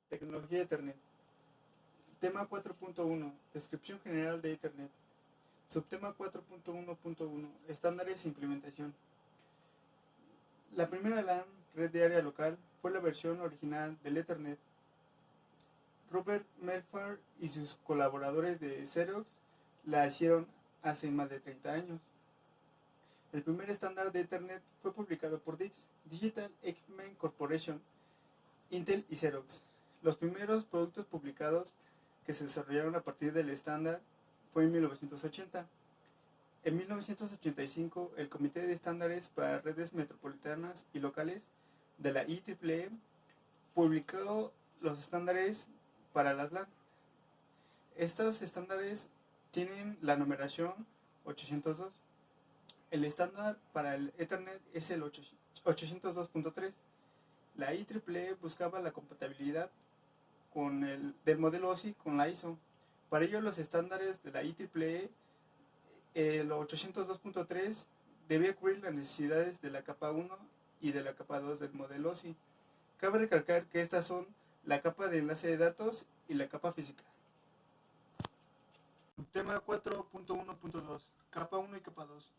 Tecnología de Ethernet. Tema 4.1. Descripción general de Ethernet. Subtema 4.1.1. Estándares e implementación. La primera LAN, red de área local, fue la versión original del Ethernet. Robert Melford y sus colaboradores de Xerox la hicieron hace más de 30 años. El primer estándar de Ethernet fue publicado por DICS, Digital Equipment Corporation, Intel y Xerox. Los primeros productos publicados que se desarrollaron a partir del estándar fue en 1980. En 1985, el Comité de Estándares para Redes Metropolitanas y Locales de la IEEE publicó los estándares para las LAN. Estos estándares tienen la numeración 802. El estándar para el Ethernet es el 802.3. La IEEE buscaba la compatibilidad del modelo OSI con la ISO. Para ello, los estándares de la IEEE, el 802.3, debía cubrir las necesidades de la capa 1 y de la capa 2 del modelo OSI. Cabe recalcar que estas son la capa de enlace de datos y la capa física. Tema 4.1.2. Capa 1 y capa 2.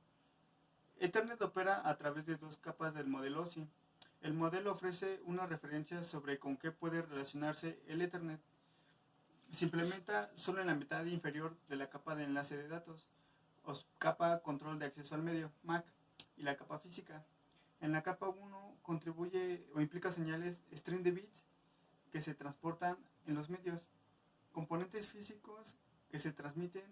Ethernet opera a través de dos capas del modelo OSI. El modelo ofrece una referencia sobre con qué puede relacionarse el Ethernet. Se implementa solo en la mitad inferior de la capa de enlace de datos, o capa control de acceso al medio, MAC, y la capa física. En la capa 1 contribuye o implica señales string de bits que se transportan en los medios, componentes físicos que se transmiten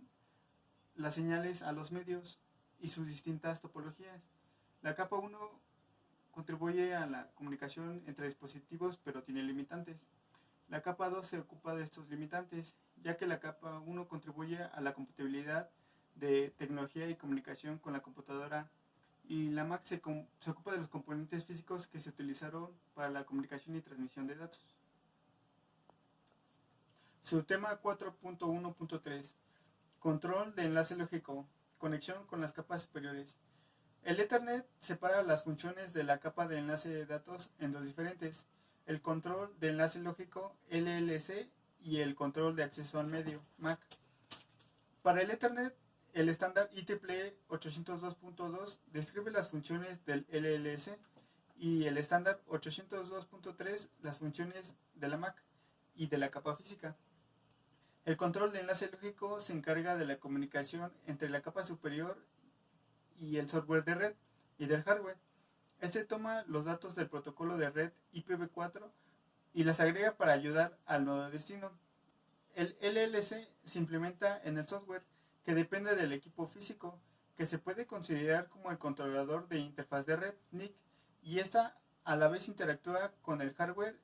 las señales a los medios y sus distintas topologías. La capa 1 contribuye a la comunicación entre dispositivos, pero tiene limitantes. La capa 2 se ocupa de estos limitantes, ya que la capa 1 contribuye a la compatibilidad de tecnología y comunicación con la computadora, y la MAC se ocupa de los componentes físicos que se utilizaron para la comunicación y transmisión de datos. Subtema 4.1.3. Control de enlace lógico. Conexión con las capas superiores. El Ethernet separa las funciones de la capa de enlace de datos en dos diferentes: el control de enlace lógico LLC y el control de acceso al medio MAC. Para el Ethernet, el estándar IEEE 802.2 describe las funciones del LLC y el estándar 802.3 las funciones de la MAC y de la capa física. El control de enlace lógico se encarga de la comunicación entre la capa superior y el software de red y del hardware. Este toma los datos del protocolo de red IPv4 y las agrega para ayudar al nodo destino. El LLC se implementa en el software, que depende del equipo físico, que se puede considerar como el controlador de interfaz de red, NIC, y esta a la vez interactúa con el hardware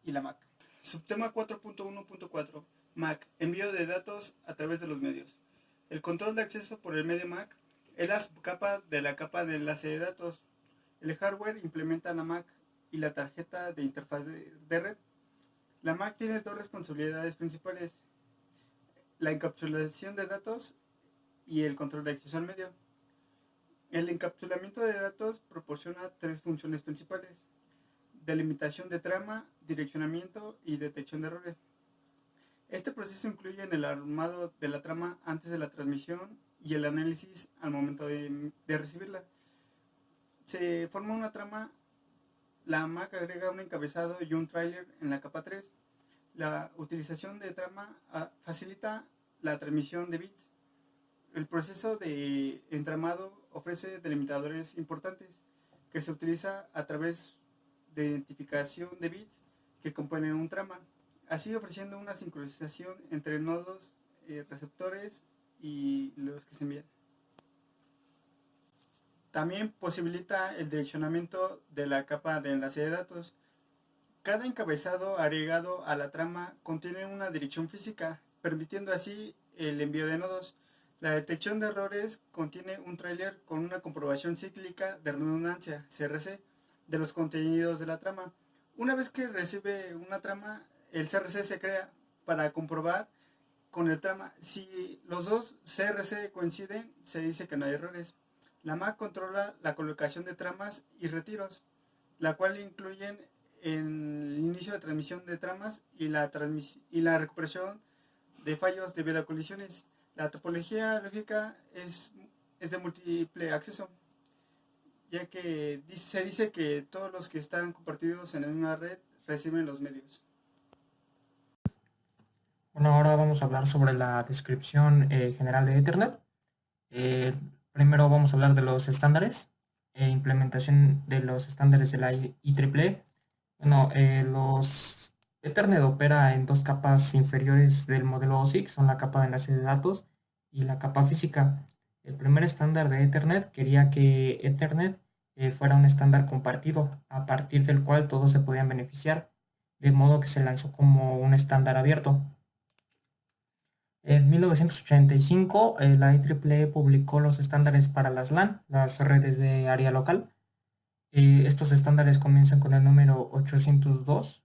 y la MAC. Subtema 4.1.4. MAC, envío de datos a través de los medios. El control de acceso por el medio MAC es la subcapa de la capa de enlace de datos. El hardware implementa la MAC y la tarjeta de interfaz de red. La MAC tiene dos responsabilidades principales: la encapsulación de datos y el control de acceso al medio. El encapsulamiento de datos proporciona tres funciones principales: delimitación de trama, direccionamiento y detección de errores. Este proceso incluye el armado de la trama antes de la transmisión y el análisis al momento de recibirla. Se forma una trama, la MAC agrega un encabezado y un tráiler en la capa 3. La utilización de trama facilita la transmisión de bits. El proceso de entramado ofrece delimitadores importantes que se utiliza a través de identificación de bits que componen un trama, así ofreciendo una sincronización entre nodos receptores y los que se envían. También posibilita el direccionamiento de la capa de enlace de datos. Cada encabezado agregado a la trama contiene una dirección física, permitiendo así el envío de nodos. La detección de errores contiene un tráiler con una comprobación cíclica de redundancia, CRC, de los contenidos de la trama. Una vez que recibe una trama, el CRC se crea para comprobar con el trama. Si los dos CRC coinciden, se dice que no hay errores. La MAC controla la colocación de tramas y retiros, la cual incluyen en el inicio de transmisión de tramas y la recuperación de fallos debido a colisiones. La topología lógica es de múltiple acceso, ya que se dice que todos los que están compartidos en una red reciben los medios. Bueno, ahora vamos a hablar sobre la descripción general de Ethernet. Eh, Primero vamos a hablar de los estándares e implementación de los estándares de la IEEE. Bueno, los Ethernet opera en dos capas inferiores del modelo OSI, que son la capa de enlace de datos y la capa física. El primer estándar de Ethernet quería que Ethernet fuera un estándar compartido, a partir del cual todos se podían beneficiar, de modo que se lanzó como un estándar abierto. En 1985, la IEEE publicó los estándares para las LAN, las redes de área local. Estos estándares comienzan con el número 802,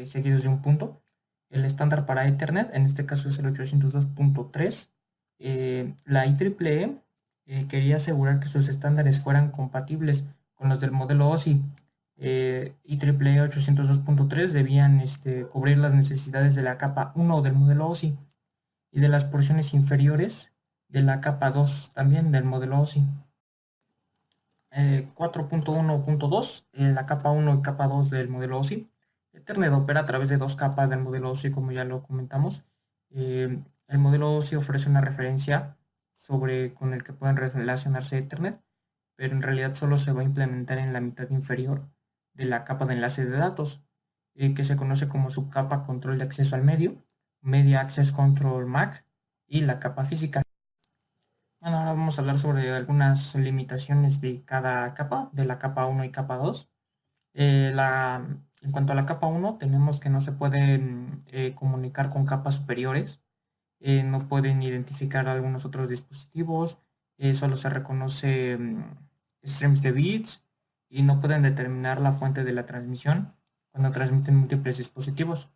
seguidos de un punto. El estándar para Ethernet, en este caso es el 802.3. La IEEE quería asegurar que sus estándares fueran compatibles con los del modelo OSI. IEEE 802.3 debían cubrir las necesidades de la capa 1 del modelo OSI y de las porciones inferiores de la capa 2 también del modelo OSI. 4.1.2, la capa 1 y capa 2 del modelo OSI. Ethernet opera a través de dos capas del modelo OSI, como ya lo comentamos. El modelo OSI ofrece una referencia con el que pueden relacionarse Ethernet, pero en realidad solo se va a implementar en la mitad inferior de la capa de enlace de datos, que se conoce como subcapa control de acceso al medio, Media Access Control MAC, y la capa física. Bueno, ahora vamos a hablar sobre algunas limitaciones de cada capa, de la capa 1 y capa 2. En cuanto a la capa 1, tenemos que no se pueden comunicar con capas superiores, no pueden identificar algunos otros dispositivos, solo se reconoce streams de bits y no pueden determinar la fuente de la transmisión cuando transmiten múltiples dispositivos.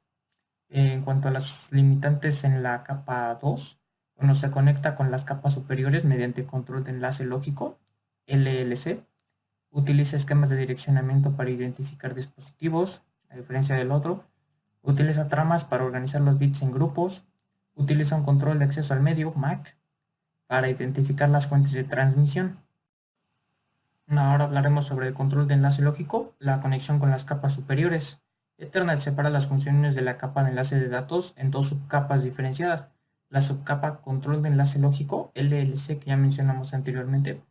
En cuanto a las limitantes en la capa 2, cuando se conecta con las capas superiores mediante control de enlace lógico, LLC, utiliza esquemas de direccionamiento para identificar dispositivos, a diferencia del otro, utiliza tramas para organizar los bits en grupos, utiliza un control de acceso al medio, MAC, para identificar las fuentes de transmisión. Ahora hablaremos sobre el control de enlace lógico, la conexión con las capas superiores. Ethernet separa las funciones de la capa de enlace de datos en dos subcapas diferenciadas. La subcapa control de enlace lógico, LLC, que ya mencionamos anteriormente,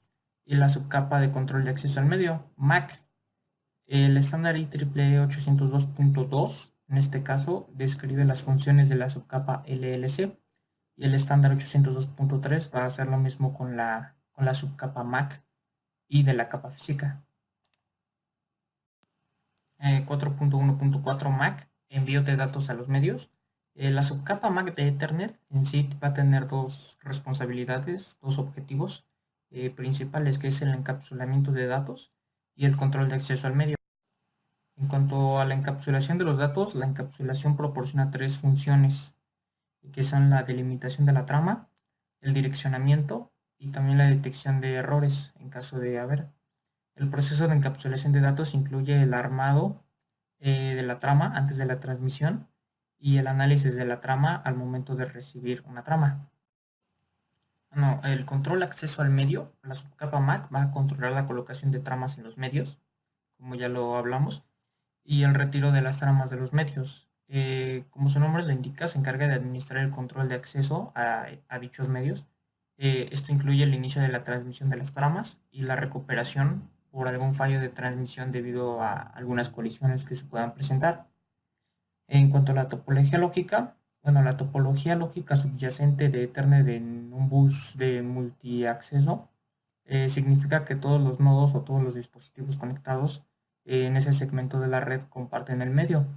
y la subcapa de control de acceso al medio, MAC. El estándar IEEE 802.2, en este caso, describe las funciones de la subcapa LLC, y el estándar 802.3 va a hacer lo mismo con la subcapa MAC y de la capa física. 4.1.4 MAC, envío de datos a los medios. La subcapa MAC de Ethernet en sí va a tener dos responsabilidades, dos objetivos principales, que es el encapsulamiento de datos y el control de acceso al medio. En cuanto a la encapsulación de los datos, la encapsulación proporciona tres funciones, que son la delimitación de la trama, el direccionamiento y también la detección de errores en caso de haber. El proceso de encapsulación de datos incluye el armado de la trama antes de la transmisión y el análisis de la trama al momento de recibir una trama. El control acceso al medio, la subcapa MAC va a controlar la colocación de tramas en los medios, como ya lo hablamos, y el retiro de las tramas de los medios. Como su nombre lo indica, se encarga de administrar el control de acceso a dichos medios. Esto incluye el inicio de la transmisión de las tramas y la recuperación por algún fallo de transmisión debido a algunas colisiones que se puedan presentar. En cuanto a la topología lógica, la topología lógica subyacente de Ethernet en un bus de multiacceso significa que todos los nodos o todos los dispositivos conectados en ese segmento de la red comparten el medio.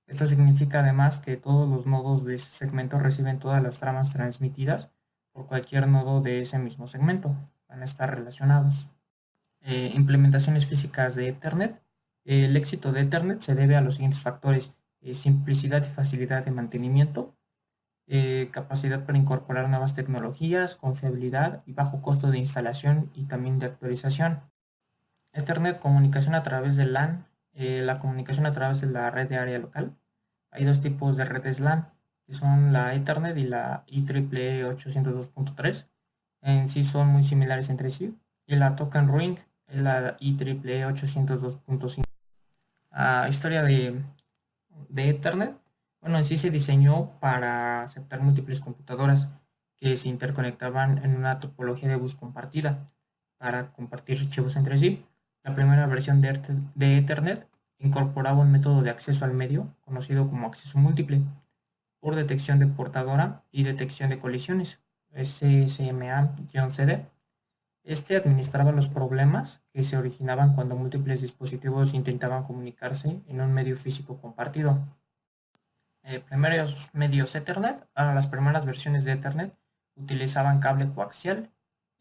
Esto significa además que todos los nodos de ese segmento reciben todas las tramas transmitidas por cualquier nodo de ese mismo segmento. Van a estar relacionados. Implementaciones físicas de Ethernet. El éxito de Ethernet se debe a los siguientes factores: simplicidad y facilidad de mantenimiento, capacidad para incorporar nuevas tecnologías, confiabilidad y bajo costo de instalación y también de actualización. Ethernet, comunicación a través de LAN la comunicación a través de la red de área local. Hay dos tipos de redes LAN, que son la Ethernet y la IEEE 802.3. En sí son muy similares entre sí. Y la Token Ring es la IEEE 802.5. Historia de Ethernet. Bueno, en sí se diseñó para aceptar múltiples computadoras que se interconectaban en una topología de bus compartida para compartir archivos entre sí. La primera versión de Ethernet incorporaba un método de acceso al medio conocido como acceso múltiple por detección de portadora y detección de colisiones, SSMA-CD. Este administraba los problemas que se originaban cuando múltiples dispositivos intentaban comunicarse en un medio físico compartido. Primeros medios Ethernet, las primeras versiones de Ethernet utilizaban cable coaxial.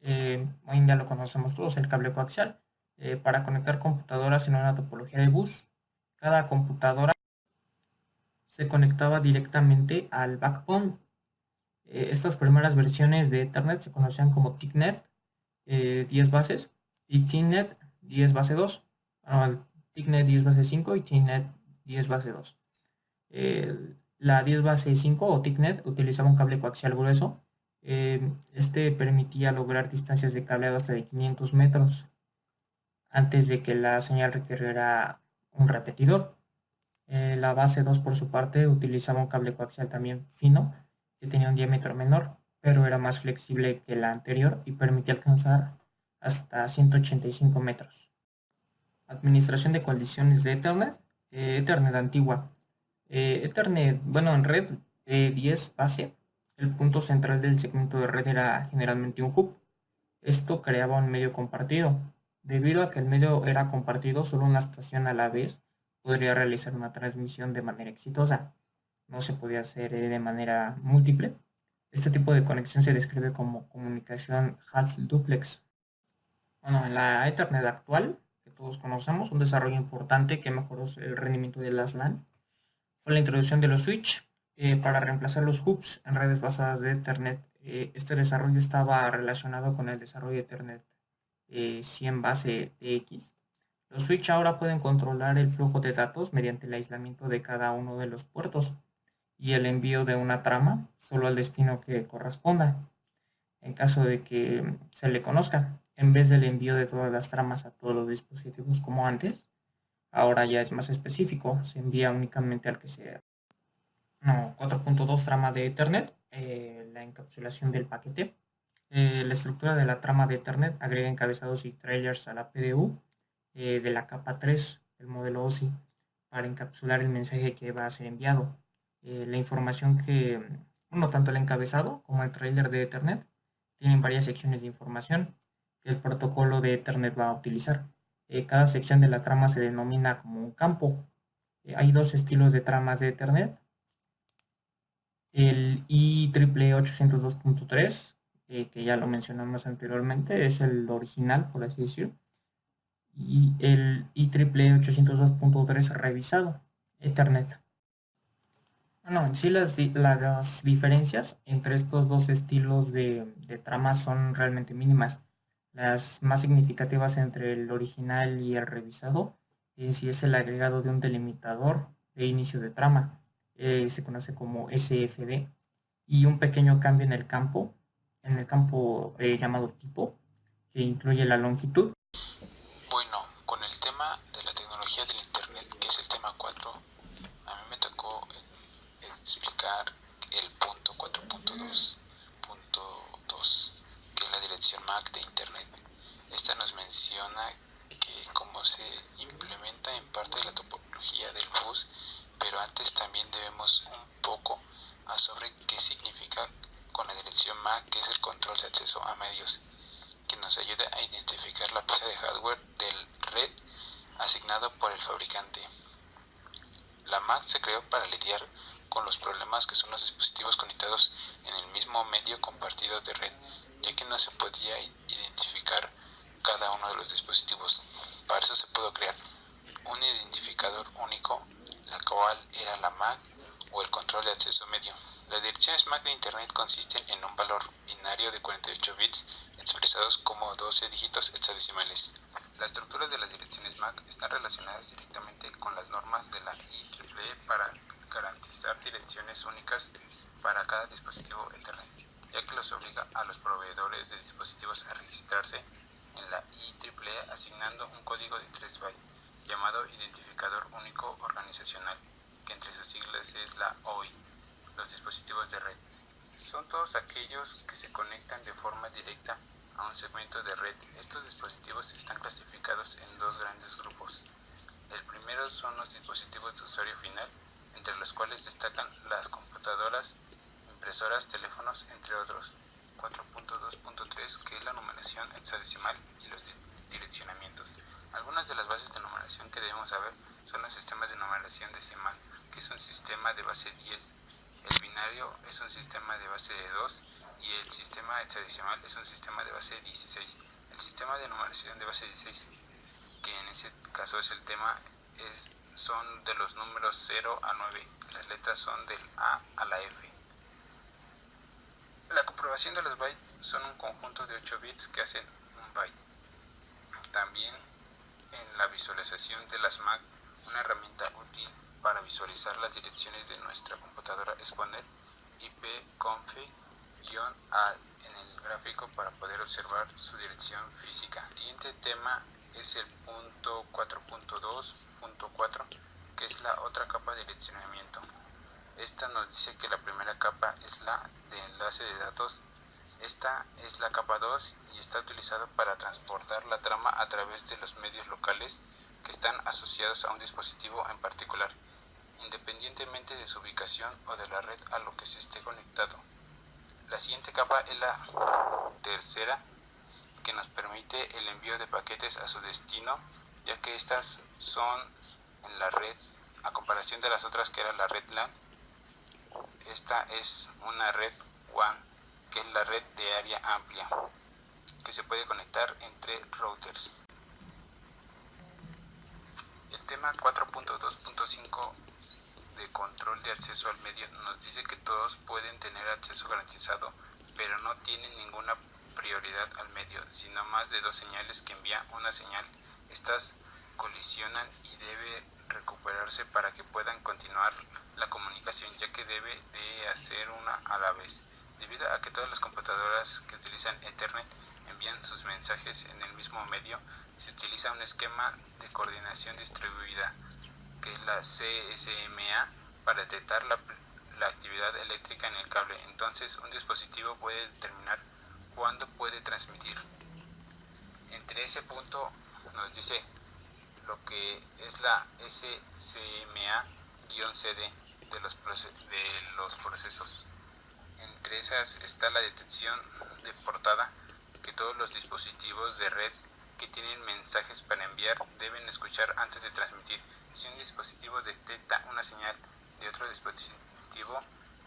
Hoy en día lo conocemos todos, el cable coaxial, para conectar computadoras en una topología de bus. Cada computadora se conectaba directamente al backbone. Estas primeras versiones de Ethernet se conocían como TICnet 10 bases y TINET 10 base 2. Bueno, TICnet 10 base 5 y TINET 10 base 2. La 10 base 5 o TICnet utilizaba un cable coaxial grueso. Este permitía lograr distancias de cableado hasta de 500 metros antes de que la señal requiriera un repetidor. La base 2 por su parte utilizaba un cable coaxial también fino que tenía un diámetro menor, pero era más flexible que la anterior y permitía alcanzar hasta 185 metros. Administración de condiciones de Ethernet. Ethernet antigua. Ethernet, bueno, en red 10 base, el punto central del segmento de red era generalmente un hub. Esto creaba un medio compartido. Debido a que el medio era compartido, solo una estación a la vez podría realizar una transmisión de manera exitosa. No se podía hacer de manera múltiple. Este tipo de conexión se describe como comunicación half duplex. Bueno, en la Ethernet actual, que todos conocemos, un desarrollo importante que mejoró el rendimiento de las LAN fue la introducción de los switch para reemplazar los hubs en redes basadas de Ethernet. Este desarrollo estaba relacionado con el desarrollo de Ethernet 100 base TX. Los switch ahora pueden controlar el flujo de datos mediante el aislamiento de cada uno de los puertos y el envío de una trama solo al destino que corresponda, en caso de que se le conozca, en vez del envío de todas las tramas a todos los dispositivos como antes. Ahora ya es más específico, se envía únicamente al que sea. 4.2 trama de Ethernet, la encapsulación del paquete. La estructura de la trama de Ethernet agrega encabezados y trailers a la PDU de la capa 3 del modelo OSI para encapsular el mensaje que va a ser enviado. La información que, tanto el encabezado como el trailer de Ethernet tienen varias secciones de información que el protocolo de Ethernet va a utilizar. Cada sección de la trama se denomina como un campo. Hay dos estilos de tramas de Ethernet. El IEEE 802.3, que ya lo mencionamos anteriormente, es el original, por así decirlo. Y el IEEE 802.3 revisado, Ethernet. Bueno, en sí las diferencias entre estos dos estilos de trama son realmente mínimas. Las más significativas entre el original y el revisado sí es el agregado de un delimitador de inicio de trama, se conoce como SFD, y un pequeño cambio en el campo llamado tipo, que incluye la longitud. Bueno, con el tema de la tecnología del Internet, que es el tema 4, a mí me tocó explicar el punto 4.2.2, que es la dirección MAC de Internet. Esta nos menciona que cómo se implementa en parte de la topología del bus, pero antes también debemos un poco sobre qué significa con la dirección MAC, que es el control de acceso a medios, que nos ayuda a identificar la pieza de hardware del red asignado por el fabricante. La MAC se creó para lidiar con los problemas que son los dispositivos conectados en el mismo medio compartido de red, ya que no se podía identificar cada uno de los dispositivos. Para eso se pudo crear un identificador único, la cual era la MAC o el control de acceso medio. Las direcciones MAC de Internet consisten en un valor binario de 48 bits expresados como 12 dígitos hexadecimales. La estructura de las direcciones MAC están relacionadas directamente con las normas de la IEEE para garantizar direcciones únicas para cada dispositivo Ethernet, ya que los obliga a los proveedores de dispositivos a registrarse en la IEEE asignando un código de 3 bytes llamado Identificador Único Organizacional, que entre sus siglas es la OI. Los dispositivos de red son todos aquellos que se conectan de forma directa a un segmento de red. Estos dispositivos están clasificados en dos grandes grupos. El primero son los dispositivos de usuario final, entre los cuales destacan las computadoras, impresoras, teléfonos, entre otros. 4.2.3, que es la numeración hexadecimal y los direccionamientos. Algunas de las bases de numeración que debemos saber son los sistemas de numeración decimal, que es un sistema de base 10, el binario es un sistema de base de 2 y el sistema hexadecimal es un sistema de base 16. El sistema de numeración de base 16, que en ese caso es el tema, son de los números 0 a 9, las letras son del A a la F. La comprobación de los bytes son un conjunto de 8 bits que hacen un byte. También en la visualización de las MAC, una herramienta útil para visualizar las direcciones de nuestra computadora es poner ipconfig-a en el gráfico para poder observar su dirección física. El siguiente tema es el punto 4.2.4, que es la otra capa de direccionamiento. Esta nos dice que la primera capa es la de enlace de datos. Esta es la capa 2 y está utilizada para transportar la trama a través de los medios locales que están asociados a un dispositivo en particular, independientemente de su ubicación o de la red a lo que se esté conectado. La siguiente capa es la tercera, que nos permite el envío de paquetes a su destino, ya que estas son en la red, a comparación de las otras que era la red LAN. Esta es una red WAN, que es la red de área amplia, que se puede conectar entre routers. El tema 4.2.5 de control de acceso al medio nos dice que todos pueden tener acceso garantizado, pero no tienen ninguna prioridad al medio, sino más de dos señales que envían una señal. Estas colisionan y debe recuperarse para que puedan continuar la comunicación, ya que debe de hacer una a la vez. Debido a que todas las computadoras que utilizan Ethernet envían sus mensajes en el mismo medio, se utiliza un esquema de coordinación distribuida, que es la CSMA, para detectar la actividad eléctrica en el cable. Entonces, un dispositivo puede determinar cuándo puede transmitir. Entre ese punto nos dice lo que es la SCMA-CD de los procesos. Entre esas está la detección de portada, que todos los dispositivos de red que tienen mensajes para enviar deben escuchar antes de transmitir. Si un dispositivo detecta una señal de otro dispositivo,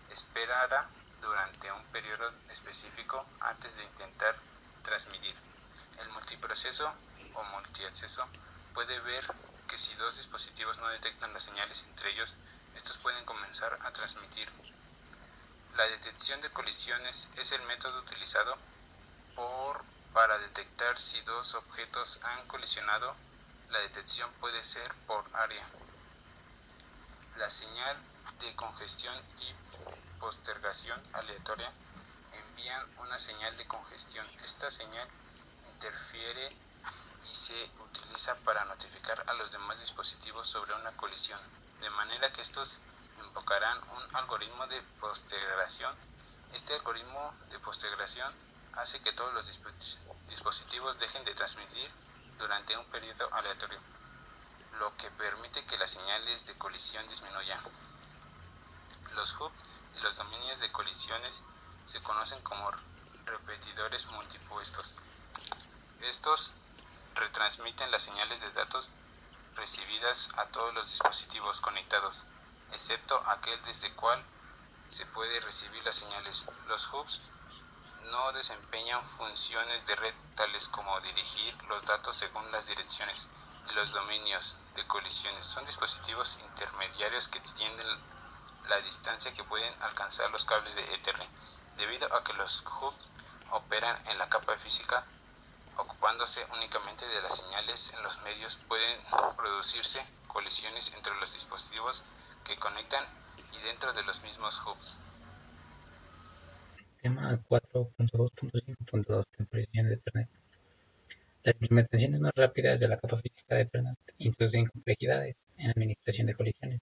esperará durante un periodo específico antes de intentar transmitir. El multiproceso o multiacceso puede ver que si dos dispositivos no detectan las señales entre ellos, estos pueden comenzar a transmitir. La detección de colisiones es el método utilizado para detectar si dos objetos han colisionado. La detección puede ser por área. La señal de congestión y postergación aleatoria envían una señal de congestión. Esta señal interfiere y se utiliza para notificar a los demás dispositivos sobre una colisión, de manera que estos invocarán un algoritmo de postergación. Este algoritmo de postergación hace que todos los dispositivos dejen de transmitir durante un periodo aleatorio, lo que permite que las señales de colisión disminuyan. Los hubs y los dominios de colisiones se conocen como repetidores multipuestos. Estos retransmiten las señales de datos recibidas a todos los dispositivos conectados, excepto aquel desde el cual se puede recibir las señales. Los hubs no desempeñan funciones de red tales como dirigir los datos según las direcciones, y los dominios de colisiones son dispositivos intermediarios que extienden la distancia que pueden alcanzar los cables de Ethernet. Debido a que los hubs operan en la capa física, ocupándose únicamente de las señales en los medios, pueden producirse colisiones entre los dispositivos que conectan y dentro de los mismos hubs. Tema 4.2.5.2 Temporización de Ethernet. Las implementaciones más rápidas de la capa física de Ethernet introducen complejidades en la administración de colisiones,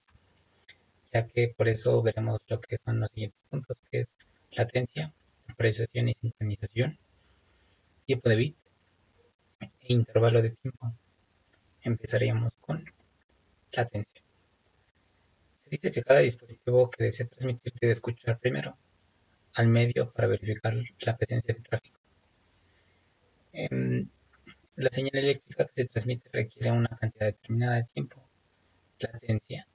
ya que por eso veremos lo que son los siguientes puntos, que es latencia, temporización y sincronización, tiempo de bit e intervalo de tiempo. Empezaríamos con latencia. Se dice que cada dispositivo que desea transmitir debe escuchar primero al medio para verificar la presencia de tráfico. La señal eléctrica que se transmite requiere una cantidad determinada de tiempo, latencia,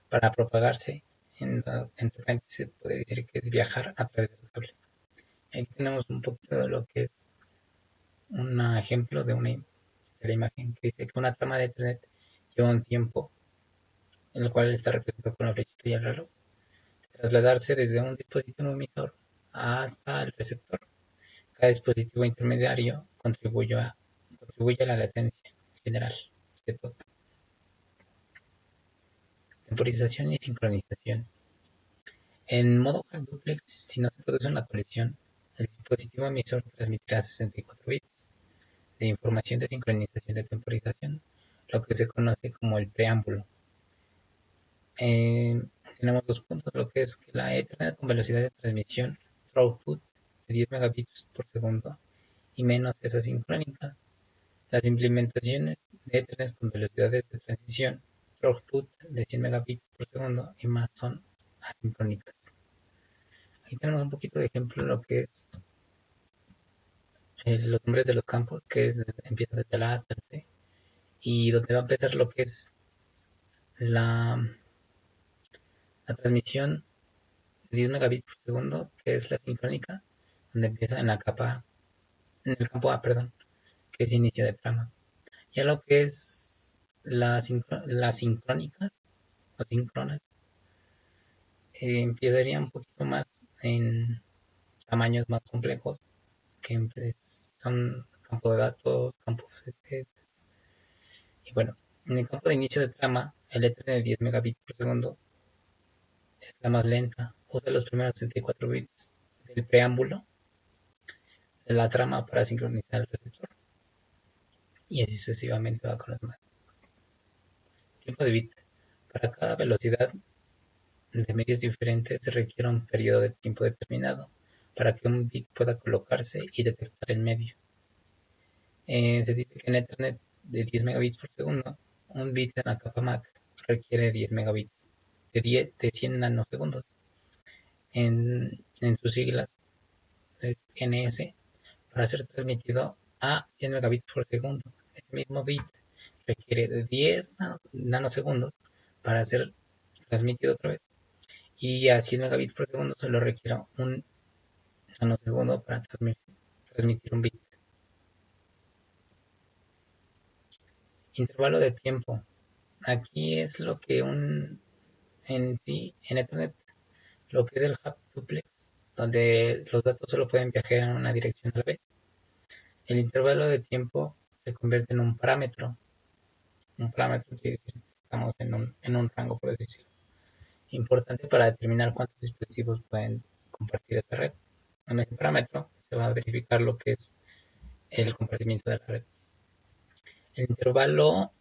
para propagarse. Entre paréntesis se puede decir que es viajar a través del cable. Aquí tenemos un poquito de lo que es un ejemplo de la imagen que dice que una trama de Ethernet lleva un tiempo, en el cual está representado con la flechita y el reloj, trasladarse desde un dispositivo emisor hasta el receptor. Cada dispositivo intermediario contribuye a la latencia general de todo. Temporización y sincronización. En modo half duplex, si no se produce una colisión, el dispositivo emisor transmitirá 64 bits de información de sincronización de temporización, lo que se conoce como el preámbulo. Tenemos dos puntos, lo que es que la Ethernet con velocidad de transmisión throughput de 10 megabits por segundo y menos es asincrónica. Las implementaciones de Ethernet con velocidades de transición throughput de 100 megabits por segundo y más son asincrónicas. Aquí tenemos un poquito de ejemplo de lo que es los nombres de los campos, que empieza desde la A hasta el C, y donde va a empezar lo que es la transmisión de 10 megabits por segundo, que es la sincrónica, donde empieza en el campo A, que es inicio de trama. Ya lo que es las sincrónicas o síncronas, empezaría un poquito más en tamaños más complejos, que son campo de datos, campos CSS. Y bueno, en el campo de inicio de trama, el Ethernet de 10 megabits por segundo es la más lenta. Usa los primeros 64 bits del preámbulo de la trama para sincronizar el receptor. Y así sucesivamente va con los demás. Tiempo de bit. Para cada velocidad de medios diferentes se requiere un periodo de tiempo determinado para que un bit pueda colocarse y detectar el medio. Se dice que en Ethernet de 10 megabits por segundo, un bit en la capa MAC requiere 10 megabits de 100 nanosegundos. En sus siglas es NS, para ser transmitido a 100 megabits por segundo. Ese mismo bit requiere de 10 nanosegundos para ser transmitido otra vez. Y a 100 megabits por segundo solo requiere un nanosegundo para transmitir un bit. Intervalo de tiempo. Aquí es lo que en Ethernet, lo que es el hub duplex, donde los datos solo pueden viajar en una dirección a la vez. El intervalo de tiempo se convierte en un parámetro. Un parámetro quiere decir que estamos en un rango, por así decirlo, importante para determinar cuántos dispositivos pueden compartir esa red. En este parámetro se va a verificar lo que es el compartimiento de la red. El intervalo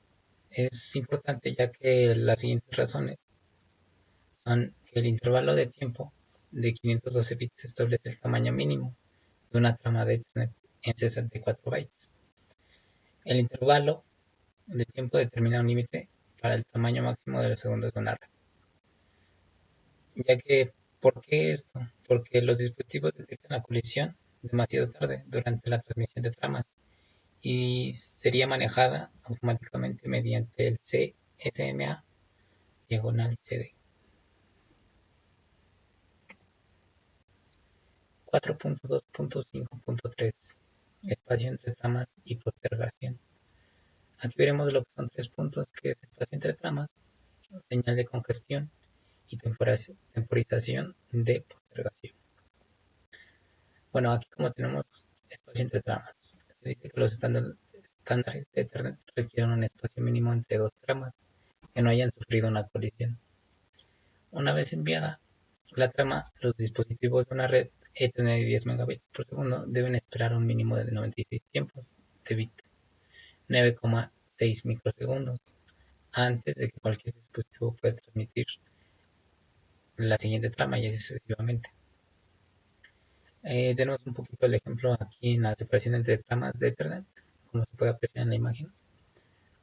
es importante ya que las siguientes razones son que el intervalo de tiempo de 512 bits establece el tamaño mínimo de una trama de Ethernet en 64 bytes. El intervalo de tiempo determina un límite para el tamaño máximo de los segundos de una red. Ya que, ¿por qué esto? Porque los dispositivos detectan la colisión demasiado tarde durante la transmisión de tramas y sería manejada automáticamente mediante el CSMA diagonal CD. 4.2.5.3 Espacio entre tramas y postergación. Aquí veremos lo que son 3 puntos, que es espacio entre tramas, señal de congestión y temporización de postergación. Bueno, aquí como tenemos espacio entre tramas. Se dice que los estándares de Ethernet requieren un espacio mínimo entre dos tramas que no hayan sufrido una colisión. Una vez enviada la trama, los dispositivos de una red Ethernet de 10 megabits por segundo deben esperar un mínimo de 96 tiempos de bit, 9,6 microsegundos, antes de que cualquier dispositivo pueda transmitir la siguiente trama y así sucesivamente. Tenemos un poquito el ejemplo aquí en la separación entre tramas de Ethernet, como se puede apreciar en la imagen,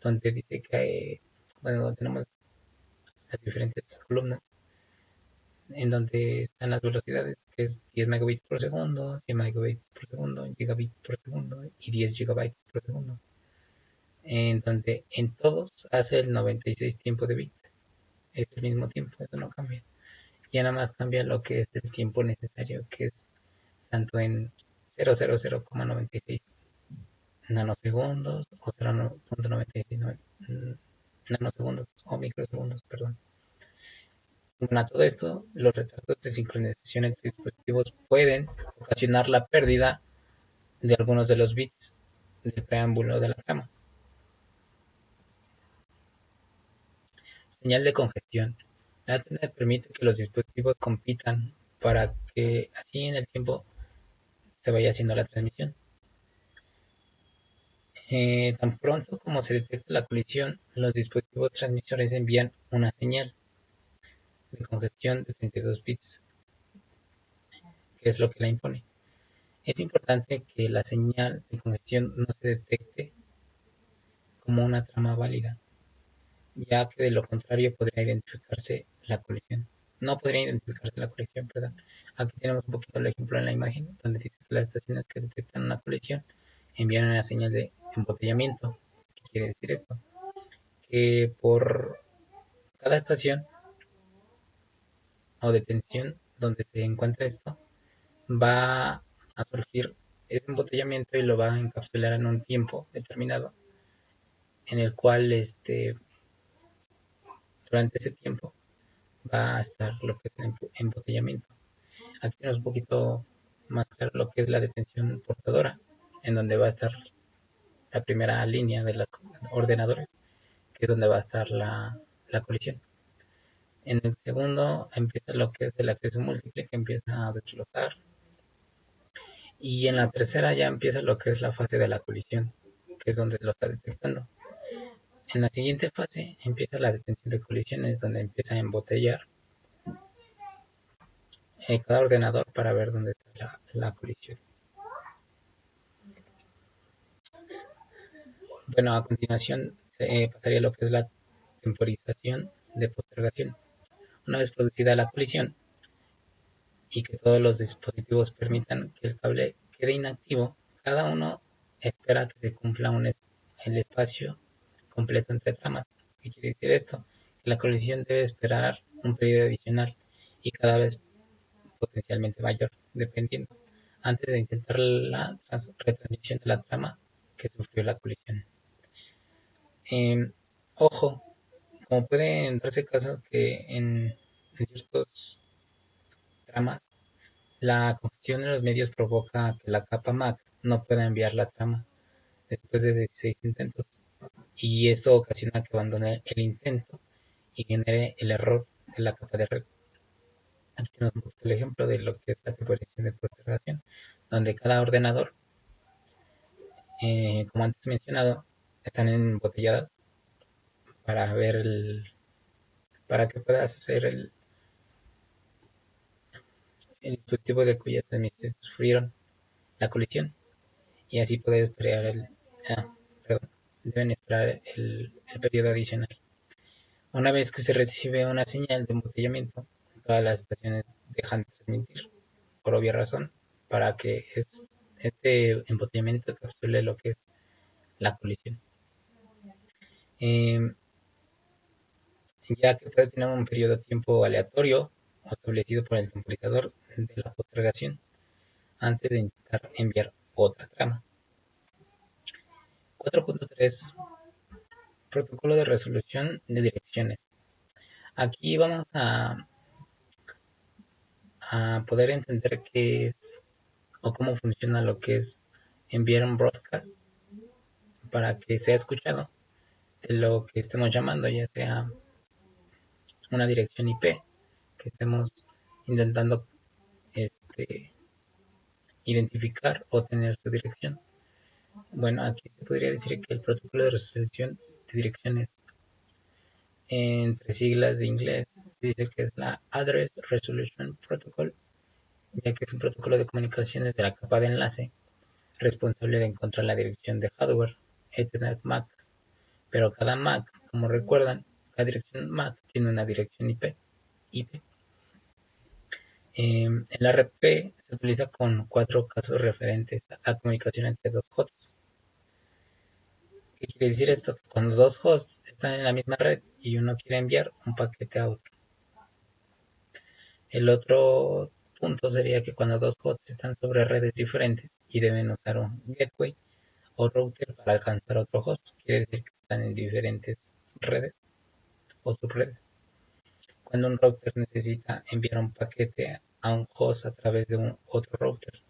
donde dice que tenemos las diferentes columnas en donde están las velocidades, que es 10 megabits por segundo, 100 megabits por segundo, gigabit por segundo y 10 gigabytes por segundo, en donde en todos hace el 96 tiempo de bit. Es el mismo tiempo, eso no cambia. Ya nada más cambia lo que es el tiempo necesario, que es tanto en 0,00,96 nanosegundos o 0,96 nanosegundos o microsegundos, perdón. A todo esto, los retrasos de sincronización entre dispositivos pueden ocasionar la pérdida de algunos de los bits del preámbulo de la trama. Señal de congestión. La Ethernet permite que los dispositivos compitan para que así en el tiempo se vaya haciendo la transmisión. Tan pronto como se detecta la colisión, los dispositivos transmisores envían una señal de congestión de 32 bits, que es lo que la impone. Es importante que la señal de congestión no se detecte como una trama válida, ya que de lo contrario podría identificarse la colisión. No podría identificarse la colisión, perdón. Aquí tenemos un poquito el ejemplo en la imagen, donde dice que las estaciones que detectan una colisión envían una señal de embotellamiento. ¿Qué quiere decir esto? Que por cada estación o detención donde se encuentra esto, va a surgir ese embotellamiento y lo va a encapsular en un tiempo determinado, en el cual durante ese tiempo va a estar lo que es el embotellamiento. Aquí tenemos un poquito más claro lo que es la detención portadora, en donde va a estar la primera línea de los ordenadores, que es donde va a estar la colisión. En el segundo empieza lo que es el acceso múltiple, que empieza a desglosar. Y en la tercera ya empieza lo que es la fase de la colisión, que es donde lo está detectando. En la siguiente fase empieza la detención de colisiones, donde empieza a embotellar cada ordenador para ver dónde está la colisión. Bueno, a continuación pasaría lo que es la temporización de postergación. Una vez producida la colisión y que todos los dispositivos permitan que el cable quede inactivo, cada uno espera que se cumpla el espacio completo entre tramas. ¿Qué quiere decir esto? Que la colisión debe esperar un periodo adicional y cada vez potencialmente mayor, dependiendo, antes de intentar la retransmisión de la trama que sufrió la colisión. Ojo, como pueden darse casos que en ciertos tramas, la congestión en los medios provoca que la capa MAC no pueda enviar la trama después de 16 intentos, y eso ocasiona que abandone el intento y genere el error de la capa de red. Aquí tenemos un poquito el ejemplo de lo que es la temporización de postergación, donde cada ordenador, como antes mencionado, están embotelladas para para que puedas hacer el dispositivo de cuyas transmisiones sufrieron la colisión y así poder esperar deben esperar el periodo adicional. Una vez que se recibe una señal de embotellamiento, todas las estaciones dejan de transmitir por obvia razón para que este embotellamiento encapsule lo que es la colisión. Ya que puede tener un periodo de tiempo aleatorio o establecido por el temporizador de la postergación antes de intentar enviar otra trama. 4.3 Protocolo de resolución de direcciones. Aquí vamos a poder entender qué es o cómo funciona lo que es enviar un broadcast para que sea escuchado de lo que estemos llamando, ya sea una dirección IP que estemos intentando identificar o tener su dirección. Bueno, aquí se podría decir que el protocolo de resolución de direcciones, entre siglas de inglés, se dice que es la Address Resolution Protocol, ya que es un protocolo de comunicaciones de la capa de enlace responsable de encontrar la dirección de hardware Ethernet MAC. Pero cada MAC, como recuerdan, cada dirección MAC tiene una dirección IP. El RP se utiliza con 4 casos referentes a la comunicación entre dos hosts. ¿Qué quiere decir esto? Que cuando dos hosts están en la misma red y uno quiere enviar un paquete a otro. El otro punto sería que cuando dos hosts están sobre redes diferentes y deben usar un gateway o router para alcanzar otro host, quiere decir que están en diferentes redes o subredes. Cuando un router necesita enviar un paquete a un host a través de otro router.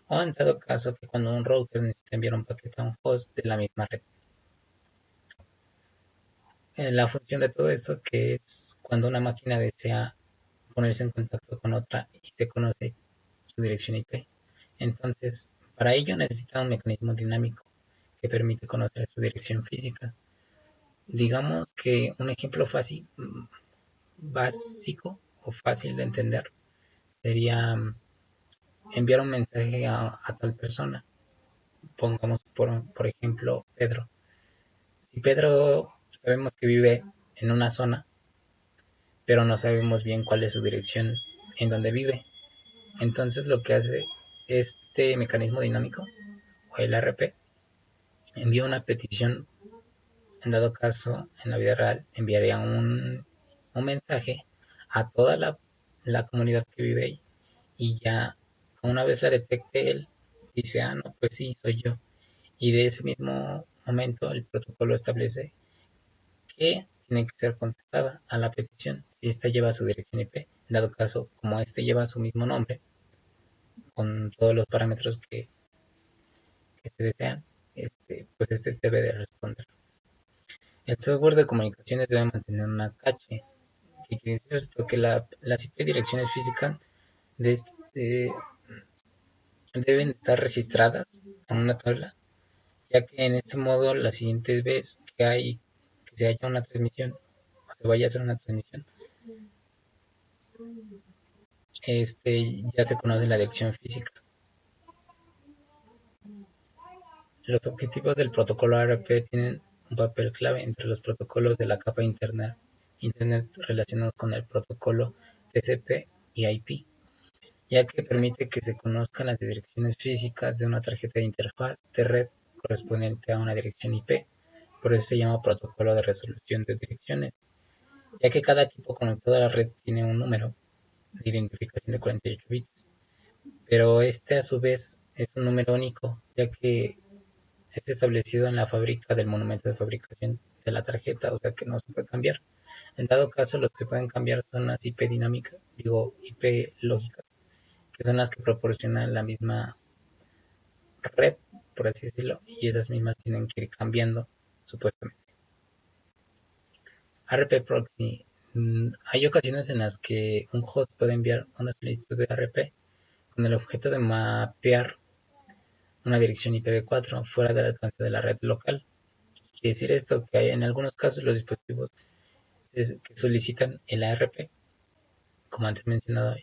O en dado caso que cuando un router necesita enviar un paquete a un host de la misma red. La función de todo esto que es cuando una máquina desea ponerse en contacto con otra y se conoce su dirección IP. Entonces, para ello necesita un mecanismo dinámico que permite conocer su dirección física. Digamos que un ejemplo fácil, básico o fácil de entender sería enviar un mensaje a tal persona. Pongamos por ejemplo Pedro. Si Pedro sabemos que vive en una zona, pero no sabemos bien cuál es su dirección en donde vive. Entonces lo que hace este mecanismo dinámico o el RP envía una petición. En dado caso, en la vida real, enviaría un mensaje a toda la comunidad que vive ahí y ya una vez la detecte él, dice, ah, no, pues sí, soy yo. Y de ese mismo momento el protocolo establece que tiene que ser contestada a la petición si ésta lleva su dirección IP. En dado caso, como este lleva su mismo nombre, con todos los parámetros que se desean, pues este debe de responder. El software de comunicaciones debe mantener una cache. ¿Qué quiere decir esto? Que las IP direcciones físicas de deben estar registradas en una tabla, ya que en este modo la siguiente vez que se haya una transmisión o se vaya a hacer una transmisión, ya se conoce la dirección física. Los objetivos del protocolo ARP tienen un papel clave entre los protocolos de la capa Internet relacionados con el protocolo TCP y IP, ya que permite que se conozcan las direcciones físicas de una tarjeta de interfaz de red correspondiente a una dirección IP. Por eso se llama protocolo de resolución de direcciones, ya que cada equipo conectado a la red tiene un número de identificación de 48 bits, pero a su vez es un número único, ya que es establecido en la fábrica del monumento de fabricación de la tarjeta, o sea que no se puede cambiar. En dado caso, los que se pueden cambiar son las IP dinámicas, IP lógicas, que son las que proporcionan la misma red, por así decirlo, y esas mismas tienen que ir cambiando supuestamente. RP Proxy. Hay ocasiones en las que un host puede enviar una solicitud de RP con el objeto de mapear una dirección IPv4 fuera del alcance de la red local. Quiere decir esto que hay en algunos casos los dispositivos que solicitan el ARP, como antes mencionado,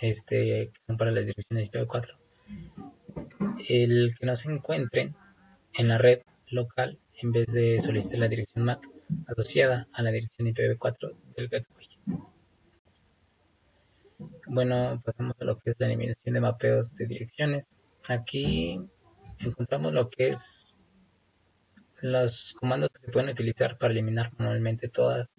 que son para las direcciones IPv4, el que no se encuentren en la red local en vez de solicitar la dirección MAC asociada a la dirección IPv4 del gateway. Bueno, pasamos a lo que es la eliminación de mapeos de direcciones. Aquí encontramos lo que es los comandos que se pueden utilizar para eliminar manualmente todas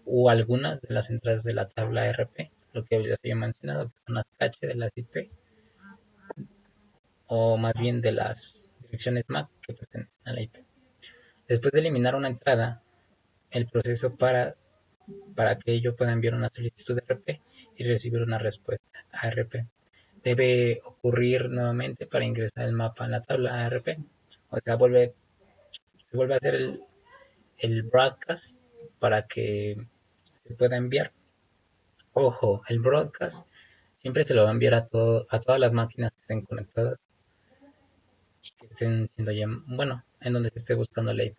o algunas de las entradas de la tabla RP, lo que les había mencionado, que son las caches de las IP, o más bien de las direcciones MAC que pertenecen a la IP. Después de eliminar una entrada, el proceso para que ello pueda enviar una solicitud de RP y recibir una respuesta ARP. debe ocurrir nuevamente para ingresar el mapa en la tabla ARP. O sea, se vuelve a hacer el broadcast para que se pueda enviar. Ojo, el broadcast siempre se lo va a enviar a todas las máquinas que estén conectadas y que estén siendo bueno, en donde se esté buscando la IP.